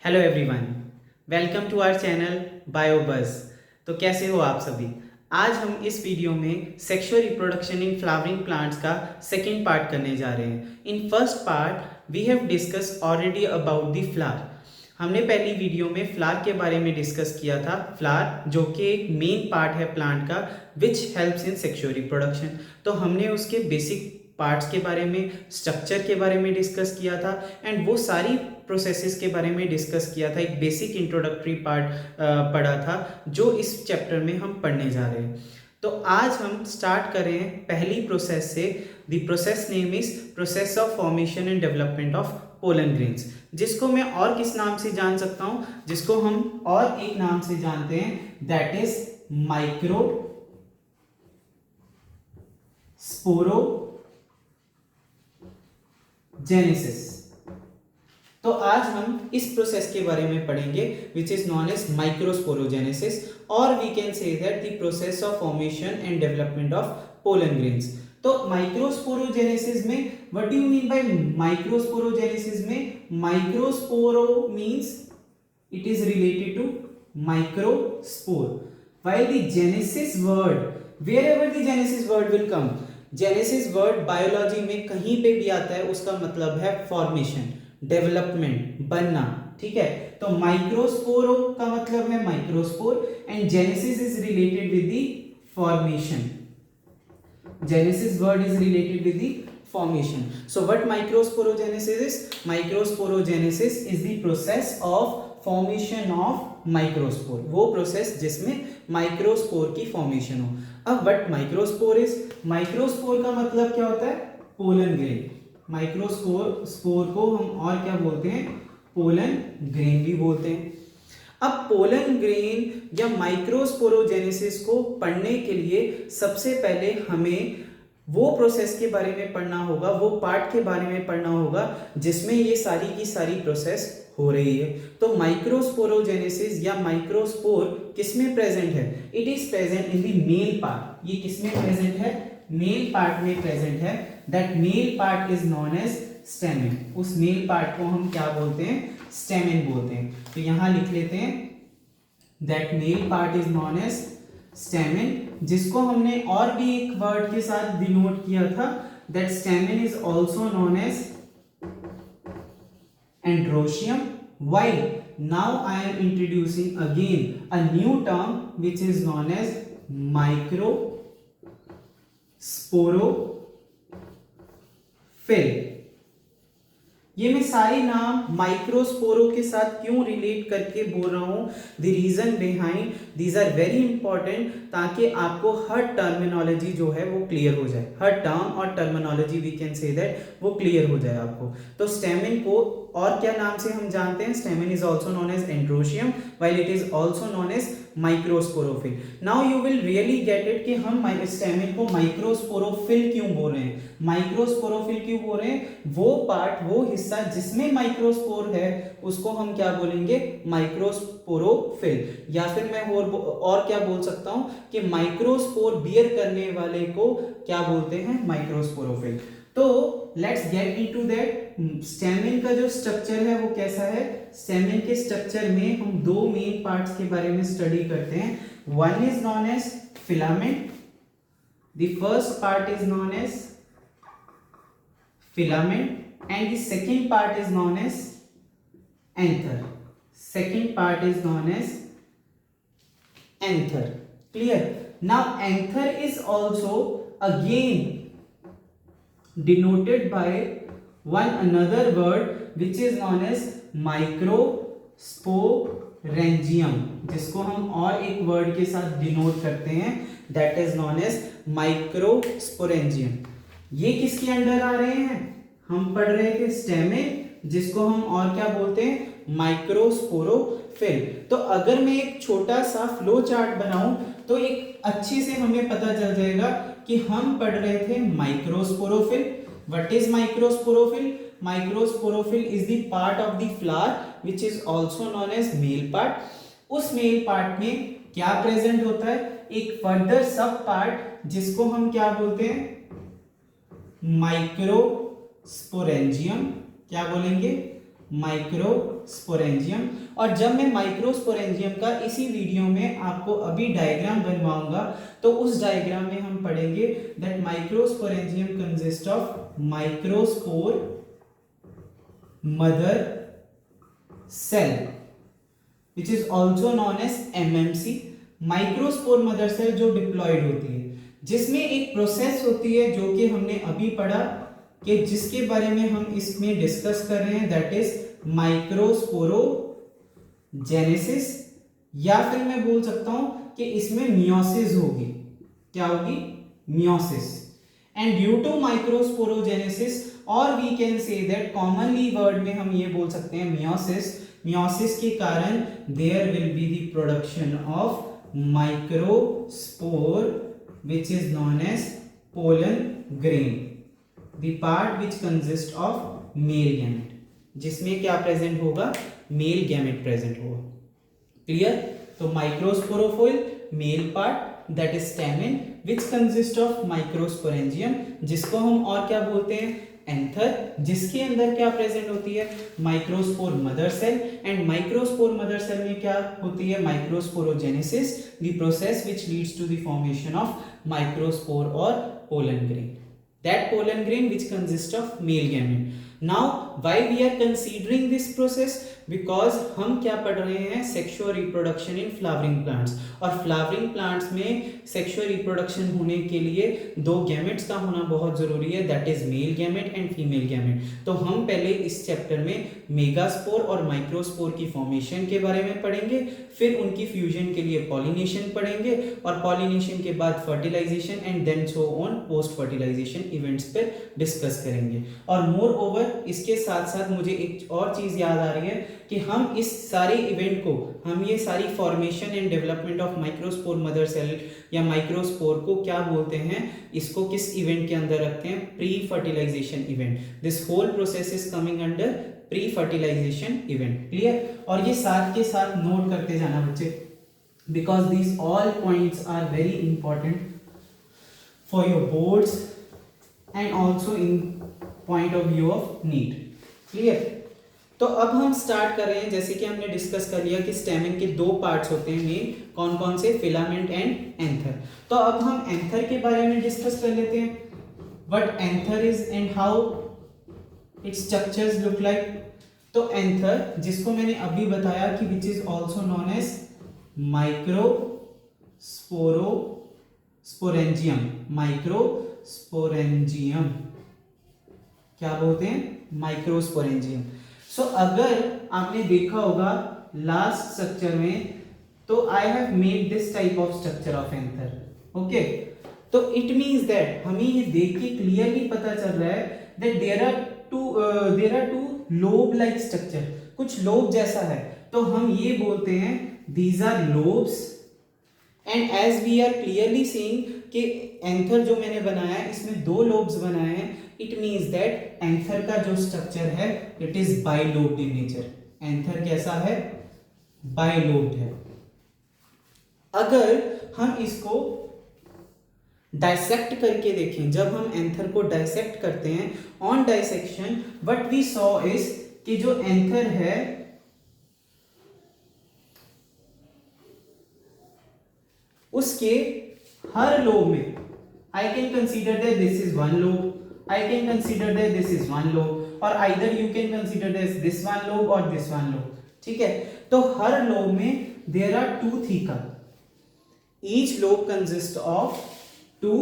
Hello everyone, welcome to our channel BioBuzz. तो कैसे हो आप सभी। आज हम इस वीडियो में sexual reproduction in flowering plants का सेकेंड पार्ट करने जा रहे हैं। In first part we have discuss already about the flower. हमने पहली वीडियो में फ्लावर के बारे में डिस्कस किया था। फ्लावर जो कि एक मेन पार्ट है प्लांट का which helps in sexual reproduction. तो हमने उसके बेसिक पार्ट्स के बारे में, स्ट्रक्चर के बारे में डिस्कस किया था एंड वो सारी प्रोसेसेस के बारे में डिस्कस किया था। एक बेसिक इंट्रोडक्टरी पार्ट पढ़ा था जो इस चैप्टर में हम पढ़ने जा रहे हैं। तो आज हम स्टार्ट कर रहे हैं पहली प्रोसेस से। The process name is process of formation and development of pollen grains, जिसको मैं और किस नाम से जान सकता हूं, जिसको हम और एक नाम से जानते हैं, दैट इज माइक्रो स्पोरोजेनेसिस। तो आज हम इस प्रोसेस के बारे में पढ़ेंगे which is known as microsporogenesis, और we can say that the process of formation and development of pollen grains. तो माइक्रोस्पोरोजेनेसिस में what do you mean by microsporogenesis में? Microsporo means it is related to microspore, while the genesis word, wherever the genesis word will come, genesis word biology में कहीं पे भी आता है उसका मतलब है फॉर्मेशन, डेवलपमेंट, बनना। ठीक है, तो माइक्रोस्पोरो का मतलब है microspore and genesis is related with the formation. Genesis word is related with the formation. So what microsporogenesis is? Microsporogenesis is the process of formation of microspore, वो प्रोसेस जिसमें माइक्रोस्पोर की फॉर्मेशन हो। अब what microspore is? माइक्रोस्पोर का मतलब क्या होता है? Pollen grain. माइक्रोस्पोर को हम और क्या बोलते हैं? पोलन ग्रेन भी बोलते हैं। अब पोलन ग्रेन या माइक्रोस्पोरोजेनेसिस को पढ़ने के लिए सबसे पहले हमें वो प्रोसेस के बारे में पढ़ना होगा, वो पार्ट के बारे में पढ़ना होगा जिसमें ये सारी की सारी प्रोसेस हो रही है। तो माइक्रोस्पोरोजेनेसिस या माइक्रोस्पोर किसमें प्रेजेंट है? It is present in the male part. ये किसमें प्रेजेंट है? मेल पार्ट में प्रेजेंट है। That male part is known as stamen. उस मेल पार्ट को हम क्या बोलते हैं? स्टेमेन बोलते हैं। तो यहां लिख लेते हैं that male part is known as stamen, जिसको हमने और भी एक वर्ड के साथ डिनोट किया था, that stamen is also known as androecium. While now I am introducing again a new term which is known as microsporophyll। ये मैं सारे नाम माइक्रोस्पोरो के साथ क्यों रिलेट करके बोल रहा हूं? The reason behind these are very important, ताकि आपको हर टर्मिनोलॉजी जो है वो क्लियर हो जाए। हर टर्म और terminology we can say that वो क्लियर हो जाए आपको। तो स्टेमिन को और क्या नाम से हम जानते हैं? Stamen is also known as androecium while it is also known as microsporophyll. Now you will really get it कि हम स्टेमिन को माइक्रोस्पोरोफिल क्यों बोल रहे हैं। माइक्रोस्पोरोफिल क्यों बोल रहे हैं? वो पार्ट, वो हिस्सा जिसमें माइक्रोस्पोर है उसको हम क्या बोलेंगे? माइक्रोस्पोरोफिल। या फिर मैं और क्या बोल सकता हूं कि माइक्रोस्पोर बियर करने वाले को क्या बोलते हैं? माइक्रोस्पोरोफिल। तो let's get into that. Stamen का जो स्ट्रक्चर है वो कैसा है? स्टेमिन के स्ट्रक्चर में हम दो मेन पार्ट्स के बारे में स्टडी करते हैं। One is known as filament. The first part is known as filament and the second part is known as anther. Second part is known as anther. Clear? Now anther is also again denoted by one another word which is known as microsporangium, जिसको हम और एक word के साथ denote करते हैं, that is known as microsporangium। ये किसके अंडर आ रहे हैं? हम पढ़ रहे थे स्टेमिन, जिसको हम और क्या बोलते हैं? माइक्रोस्पोरोफिल। तो अगर मैं एक छोटा सा फ्लो चार्ट बनाऊं तो एक अच्छे से हमें पता चल जाएगा कि हम पढ़ रहे थे microsporophyll. What is microsporophyll? Microsporophyll is the part of the flower which is also known as male part. उस मेल पार्ट में क्या प्रेजेंट होता है? एक फर्दर सब पार्ट जिसको हम क्या बोलते हैं? माइक्रोस्पोरेंजियम। क्या बोलेंगे? माइक्रोस्पोरेंजियम। और जब मैं माइक्रोस्पोरेंजियम का इसी वीडियो में आपको अभी डायग्राम बनवाऊंगा तो उस डायग्राम में हम पढ़ेंगे that microsporangium consist of microspore mother cell which is also known as MMC। Microspore mother cell जो डिप्लॉयड होती है, जिसमें एक प्रोसेस होती है जो कि हमने अभी पढ़ा कि जिसके बारे में हम इसमें डिस्कस कर रहे हैं, दैट इज माइक्रोस्पोरोजेनेसिस, या फिर मैं बोल सकता हूं कि इसमें मियोसिस होगी। क्या होगी? Meiosis. And due to microsporogenesis, और we can say that commonly word में हम ये बोल सकते हैं मियोसिस, मियोसिस के कारण there will be the production of microspore which is known as pollen grain, the part which consists of male gamete, जिसमें क्या प्रेजेंट होगा? मेल गैमेट प्रेजेंट होगा। क्लियर? तो microsporophyll male part that is stamen which consist of microsporangium, जिसको हम और क्या बोलते हैं? एंथर, जिसके अंदर क्या प्रेजेंट होती है? Microspore mother cell. And microspore mother cell में क्या होती है? Microsporogenesis, the process which leads to the formation of microspore और pollen grain, that pollen grain which consists of male gamete. Now why we are considering this process? Because हम क्या पढ़ रहे हैं? Sexual reproduction in flowering plants. और flowering plants में sexual reproduction होने के लिए दो गैमेट्स का होना बहुत जरूरी है, that is male gamete and female gamete. तो हम पहले इस चैप्टर में मेगास्पोर और माइक्रोस्पोर की फॉर्मेशन के बारे में पढ़ेंगे, फिर उनकी फ्यूजन के लिए पॉलिनेशन पढ़ेंगे, और पॉलिनेशन के बाद fertilisation and then so on post fertilisation events पर डिस्कस करेंगे। और मोर ओवर इसके साथ साथ मुझे एक और चीज याद आ रही है कि हम इस सारे इवेंट को, हम ये सारी formation and development of microspore mother cell या माइक्रोस्पोर को क्या बोलते हैं? इसको किस इवेंट के अंदर रखते हैं? Pre fertilisation event. This whole process is coming under pre fertilisation event. Clear? और ये साथ के साथ नोट करते जाना बच्चे, because these all points are very important for your boards and also in point of view of NEET. Clear? तो अब हम स्टार्ट कर रहे हैं। जैसे कि हमने डिस्कस कर लिया कि स्टेमन के दो पार्ट्स होते हैं मेन, कौन कौन से? Filament and anther. तो अब हम एंथर के बारे में डिस्कस कर लेते हैं, what anther is and how its structures look like. तो एंथर, जिसको मैंने अभी बताया कि which is also known as microsporangium, microsporangium क्या बोलते हैं? माइक्रोस्पोरेंजियम। सो अगर आपने देखा होगा लास्ट स्ट्रक्चर में, तो I have made this type of structure of anther. Okay, तो इट मींस दैट हमें ये देख के क्लियरली पता चल रहा है that there are two lobe like structure, कुछ लोब जैसा है। तो हम ये बोलते हैं these are lobes. And as we are clearly seeing कि एंथर जो मैंने बनाया है इसमें दो लोब्स बनाए हैं, इट मींस दैट एंथर का जो स्ट्रक्चर है it is bilobed in nature. Anther कैसा है? बाइलोब्ड है। अगर हम इसको डाइसेक्ट करके देखें, जब हम एंथर को डाइसेक्ट करते हैं, on dissection what we saw is कि जो एंथर है उसके हर लोब में I can consider that this is one lobe, I can consider that this is one lobe, or either you can consider this one lobe or this one lobe. ठीक है? तो हर lobe में there are two theca. Each lobe consists of two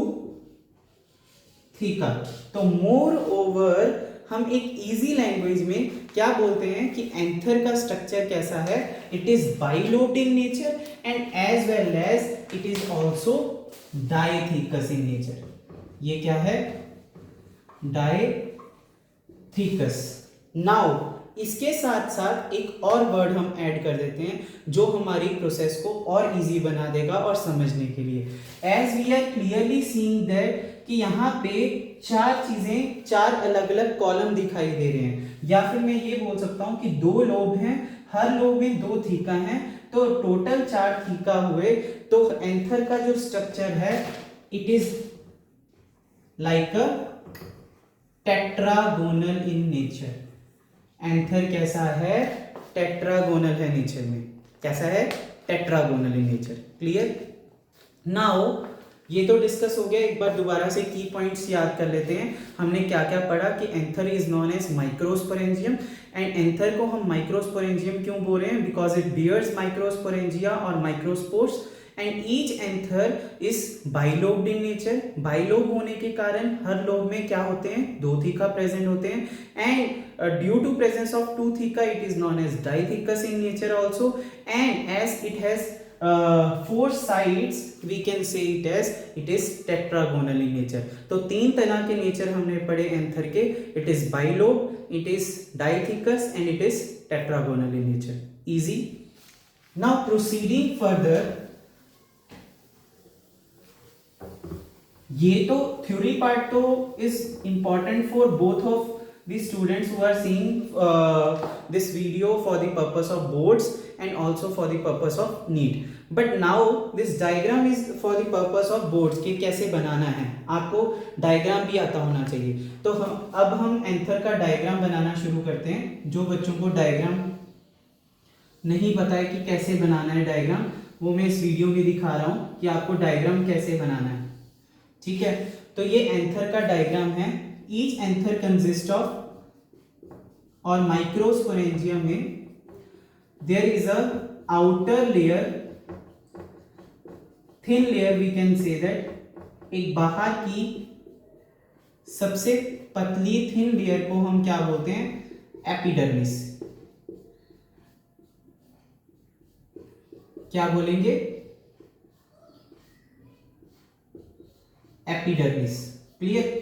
theca. तो more over हम एक easy language में क्या बोलते हैं कि एंथर का स्ट्रक्चर कैसा है? It is bilobed in nature and as well as it is also dithecous in nature. ये क्या है? डाइथीकस। नाउ इसके साथ साथ एक और वर्ड हम ऐड कर देते हैं जो हमारी प्रोसेस को और इजी बना देगा और समझने के लिए। As we are clearly seeing that कि यहाँ पे चार चीजें, चार अलग अलग कॉलम दिखाई दे रहे हैं, या फिर मैं ये बोल सकता हूँ कि दो लोब हैं, हर लोब में दो थीका हैं, तो टोटल चार थीका हुए। तो एंथर का जो स्ट्रक्चर है it is like a tetragonal in nature. Anther कैसा है, टेट्रागोनल है नेचर में, कैसा है, tetragonal in nature. Clear. Now ये तो डिस्कस हो गया, एक बार दोबारा से की पॉइंट्स याद कर लेते हैं। हमने क्या क्या पढ़ा कि anther is known as microsporangium, and anther को हम माइक्रोस्पोरेंजियम क्यों बोल रहे हैं, बिकॉज इट बियर्स माइक्रोस्पोरेंजिया और microspores, and each anther is bilobed in nature. Bilobe होने के कारण हर लोब में क्या होते हैं, दो थीका प्रेजेंट होते हैं, and due to presence of two theca it is known as dithecous in nature also, and as it has four sides we can say it is tetragonal in nature। तो तीन तरह के nature हमने पढ़े anther के, it is bilobe, it is डाइथिकस and it is tetragonal in nature। easy। now proceeding further, ये तो theory part तो is important for both of the students who are seeing this video for the purpose of boards and also for the purpose of NEET, but now this diagram is for the purpose of boards कि कैसे बनाना है, आपको diagram भी आता होना चाहिए। तो अब हम एंथर का डायग्राम बनाना शुरू करते हैं। जो बच्चों को डायग्राम नहीं पता है कि कैसे बनाना है डायग्राम, वो मैं इस वीडियो में दिखा रहा हूँ कि आपको डायग्राम कैसे बनाना है। ठीक है, तो ये एंथर का डायग्राम है। ईच एंथर कंसिस्ट ऑफ, और माइक्रोस्पोरेंजिया में there is a outer layer, thin layer we can say that, एक बाहर की सबसे पतली थिन लेयर को हम क्या बोलते हैं, एपिडर्मिस। क्या बोलेंगे, epidermis. Clear,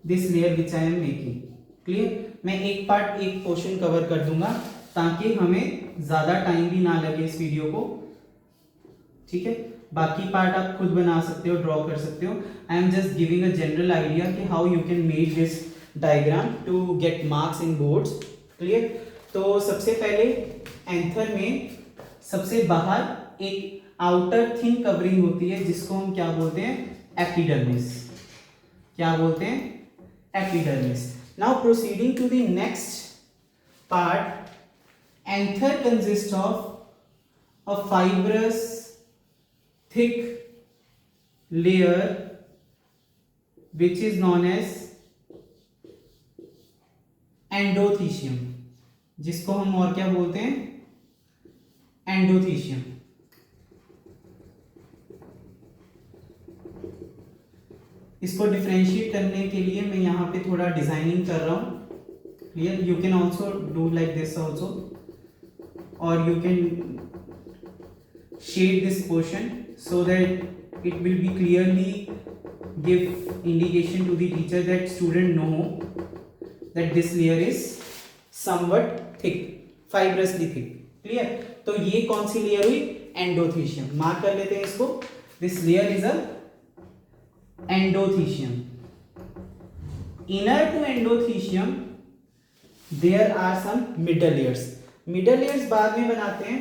this layer which I am making. Clear, मैं एक पार्ट एक पोर्शन कवर कर दूंगा ताकि हमें ज्यादा टाइम भी ना लगे इस वीडियो को। ठीक है, बाकी पार्ट आप खुद बना सकते हो, ड्रॉ कर सकते हो। I am just giving a general idea कि how you can make this diagram to get marks in boards. Clear, तो सबसे पहले एंथर में सबसे बाहर एक आउटर थिन कवरिंग होती है जिसको हम क्या बोलते हैं, एपिडर्मिस। क्या बोलते हैं, epidermis. Now proceeding to the next part, anther consists of a fibrous thick layer which is known as endothecium, जिसको हम और क्या बोलते हैं, एंडोथीशियम। इसको डिफरेंशिएट करने के लिए मैं यहाँ पे थोड़ा डिजाइनिंग कर रहा हूँ। Clear, you can also do like this also, और you can shade this portion so that it will be clearly give indication to the teacher that student know that this layer is somewhat thick, fibrously thick. Clear, तो ये कौन सी layer हुई, endothecium. Mark कर लेते हैं इसको, this layer is a endothecium। Inner to endothecium there are some middle layers। middle layers बाद में बनाते हैं,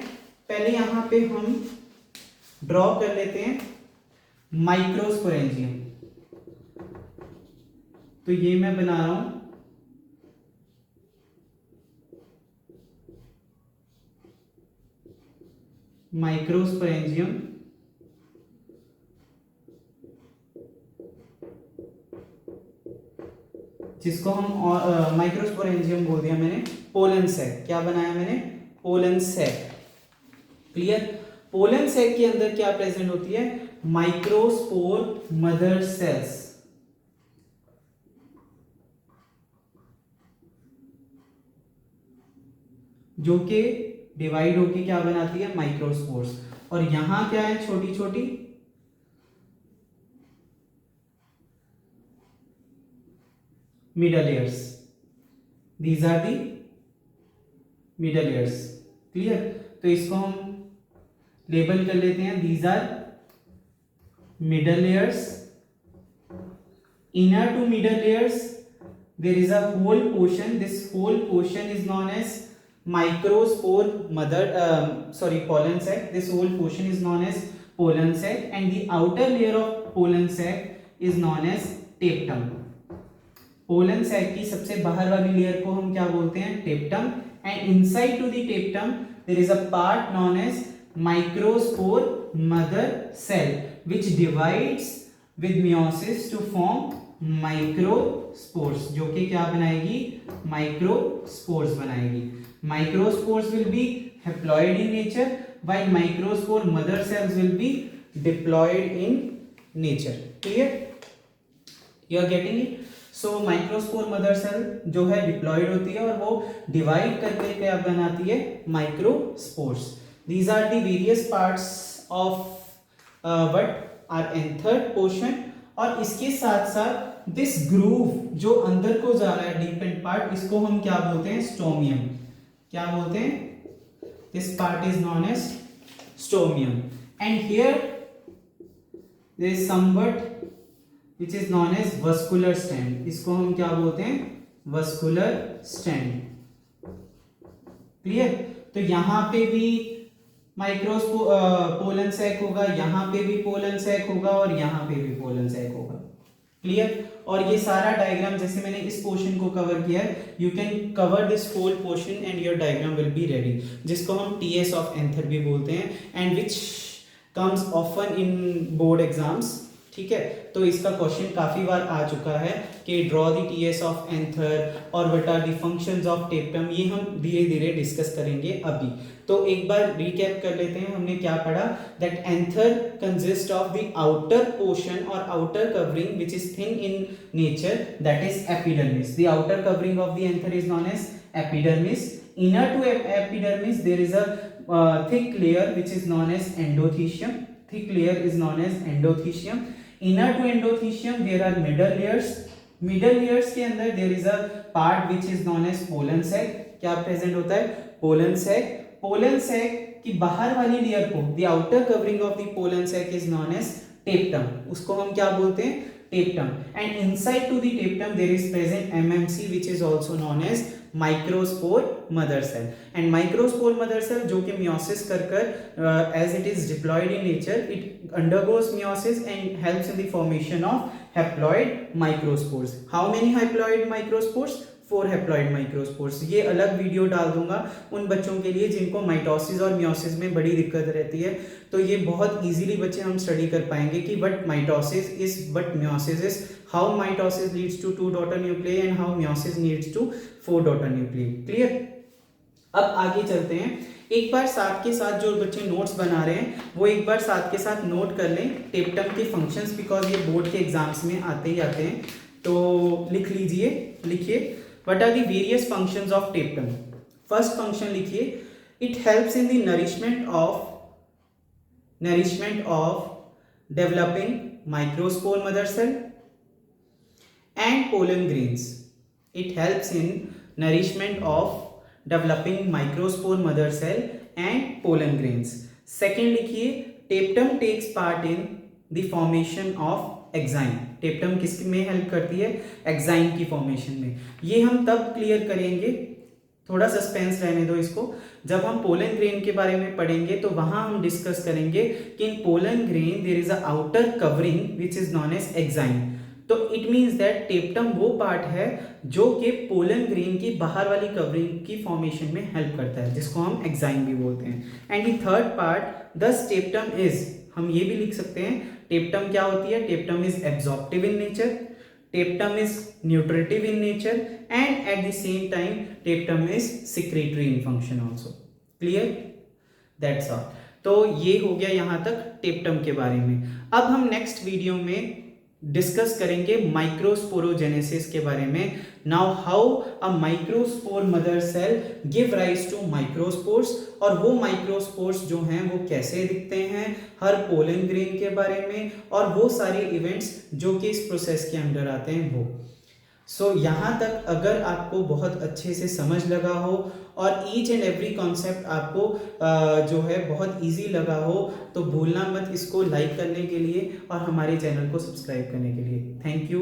पहले यहां पे हम ड्रॉ कर लेते हैं माइक्रोस्पोरेंजियम। तो ये मैं बना रहा हूं माइक्रोस्पोरेंजियम, जिसको हम माइक्रोस्पोरेंजियम बोल दिया मैंने, पोलन सैक। क्या बनाया मैंने, pollen sac. Clear, pollen sac के अंदर क्या प्रेजेंट होती है, माइक्रोस्पोर मदर सेल्स, जो कि डिवाइड होके क्या बनाती है, माइक्रोस्पोर्स। और यहां क्या है, छोटी छोटी middle layers, these are the middle layers। Clear, तो इसको हम लेबल कर लेते हैं, these are middle layers। inner to middle layers there is a whole portion, this whole portion is known as microspore mother pollen sac। this whole portion is known as pollen sac, and the outer layer of pollen sac is known as tapetum। Pollen sac की सबसे बाहर वाली layer को हम क्या बोलते हैं, tapetum, and inside to the tapetum there is a part known as microspore mother cell which divides with meiosis to form microspores, जो कि क्या बनाएगी, माइक्रोस्पोर्स बनाएगी. Microspores will be haploid in nature while microspore mother cells will be diploid in nature. Clear? You are getting it? So microspore mother cell जो है diploid होती है और वो डिवाइड करके क्या बनाती है, microspores. These are the various parts of what are anthered portion. और इसके साथ साथ दिस ग्रूव जो अंदर को जा रहा है, डीप एंड पार्ट, इसको हम क्या बोलते हैं, स्टोमियम. क्या बोलते हैं, this part is known as stomium. And here there is something which is known as vascular stand. इसको हम क्या बोलते हैं, वस्कुलर स्टैंड. क्लियर? तो यहां पे भी पोलन सैक होगा, यहाँ पे भी पोलन सैक होगा और यहाँ पे भी पोलन सैक होगा. क्लियर? और ये सारा डायग्राम जैसे मैंने इस पोर्शन को कवर किया है, you can cover this whole portion and your diagram will be ready, जिसको हम टीएस ऑफ एंथर भी बोलते हैं and which comes often in board exams. ठीक है, तो इसका क्वेश्चन काफी बार आ चुका है कि draw the TS of anther और what are the functions of tapetum. ये हम धीरे धीरे डिस्कस करेंगे अभी. तो एक बार रिकैप कर लेते हैं, हमने क्या पढ़ा, that anther consist of the outer portion और outer covering which is thin in nature, that is epidermis. The outer covering of the anther is known as epidermis. Inner to epidermis there is a thick layer which is known as endothecium. Thick layer is known as endothecium. Inner to endothecium there are middle layers. Middle layers के अंदर there is a part which is known as pollen sac. क्या present होता है, pollen sac. Pollen sac की बाहर वाली layer को, the outer covering of the pollen sac is known as tapetum. उसको हम क्या बोलते हैं, tapetum. And inside to the tapetum there is present MMC which is also known as microspore mother cell. And microspore mother cell जो कि meiosis कर as it is diploid in nature, it undergoes meiosis and helps in the formation of haploid microspores. How many haploid microspores, 4 haploid microspores. ये अलग video डाल दूंगा उन बच्चों के लिए जिनको माइटोसिस और मियोसिस में बड़ी दिक्कत रहती है. तो ये बहुत इजीली बच्चे हम स्टडी कर पाएंगे कि what mitosis is, what meiosis is, how mitosis leads to 2 daughter nuclei and how meiosis leads to 4 daughter nuclei. Clear? अब आगे चलते हैं. एक बार साथ के साथ जो बच्चे नोट्स बना रहे हैं वो एक बार साथ के साथ नोट कर लें टेप्टम के फंक्शंस, बिकॉज ये बोर्ड के एग्जाम्स में आते ही आते हैं. तो लिख लीजिए, लिखिए, what are the various functions of tapetum. First function लिखिए, it helps in the nourishment of developing microspore mother cell and pollen grains. It helps in nourishment of developing microspore mother cell and pollen grains. Second लिखिए, tapetum takes part in the formation of exine. टेप्टम किस में help करती है, exine की formation में. ये हम तब क्लियर करेंगे, थोड़ा सस्पेंस रहने दो इसको, जब हम पोलन ग्रेन के बारे में पढ़ेंगे तो वहां हम डिस्कस करेंगे कि in pollen grain there is a outer covering which is known as exine. तो इट मीन्स दैट टेप्टम वो पार्ट है जो कि पोलन ग्रेन की बाहर वाली कवरिंग की फॉर्मेशन में हेल्प करता है, जिसको हम एक्साइन भी बोलते हैं. एंड द थर्ड पार्ट, दस टेप्टम इज, हम ये भी लिख सकते हैं, टेप्टम क्या होती है, tapetum is absorptive in nature, tapetum is nutritive in nature and at the same time tapetum is secretory in function also. Clear? That's all. तो ये हो गया यहां तक टेप्टम के बारे में. अब हम नेक्स्ट वीडियो में डिस्कस करेंगे माइक्रोस्पोरोजेनेसिस के बारे में. Now how a microspore mother cell give rise to microspores, और वो माइक्रोस्पोर्स जो हैं वो कैसे दिखते हैं, हर पोलन ग्रेन के बारे में, और वो सारे इवेंट्स जो कि इस प्रोसेस के अंडर आते हैं वो. सो यहाँ तक अगर आपको बहुत अच्छे से समझ लगा हो और ईच एंड एवरी कॉन्सेप्ट आपको जो है बहुत इजी लगा हो, तो भूलना मत इसको लाइक करने के लिए और हमारे चैनल को सब्सक्राइब करने के लिए. Thank you.